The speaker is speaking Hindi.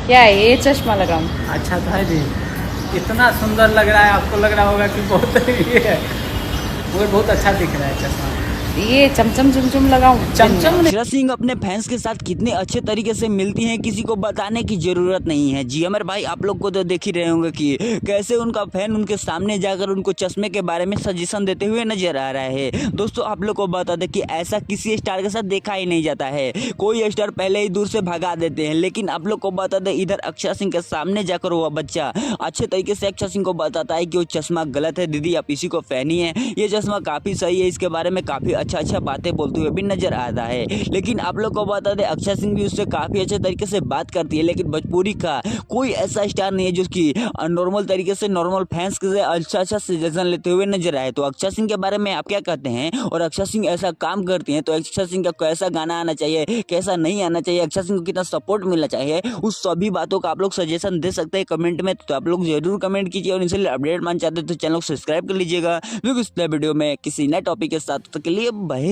क्या है ये चश्मा लगाऊं? अच्छा था जी, इतना सुंदर लग रहा है, आपको लग रहा होगा कि बहुत ये है, मगर बहुत अच्छा दिख रहा है चश्मा। ये चमचम चुमचुम लगाऊं? चमचम नहीं। अक्षरा सिंह अपने फैंस के साथ कितने अच्छे तरीके से मिलती हैं किसी को बताने की जरूरत नहीं है। जी अमर भाई आप लोग को तो देख ही रहे होंगे कि कैसे उनका फैन उनके सामने जाकर उनको चश्मे के बारे में सजेशन देते हुए नजर आ रहा है। दोस्तों आप लोग को बता दें कि ऐसा किसी स्टार के साथ देखा ही नहीं जाता है, कोई स्टार पहले ही दूर से भगा देते हैं, लेकिन आप लोग को बता दें इधर अक्षरा सिंह के सामने जाकर वह बच्चा अच्छे तरीके से अक्षरा सिंह को बताता है कि वो चश्मा गलत है, दीदी आप इसी को फैन ही है, ये चश्मा काफी सही है, इसके बारे में काफी अच्छा बातें बोलते हुए भी नजर आता है। लेकिन आप लोग को बता दें अक्षरा सिंह भी उससे काफी अच्छे तरीके से बात करती है, लेकिन भोजपुरी का कोई ऐसा स्टार नहीं है जो कि नॉर्मल तरीके से नॉर्मल फैंस से अच्छा सजेशन लेते हुए नजर आए। तो अक्षरा सिंह के बारे में आप क्या कहते हैं, और अक्षरा सिंह ऐसा काम करती हैं तो अक्षरा सिंह का कैसा गाना आना चाहिए, कैसा नहीं आना चाहिए, अक्षरा सिंह को कितना सपोर्ट मिलना चाहिए, उस सभी बातों का आप लोग सजेशन दे सकते हैं कमेंट में। तो आप लोग जरूर कमेंट कीजिए, और इनसे अपडेट मान चाहते हैं तो चैनल को सब्सक्राइब कर लीजिएगा। जो कि इस वीडियो में किसी नए टॉपिक के साथ, तब तक के लिए बाय।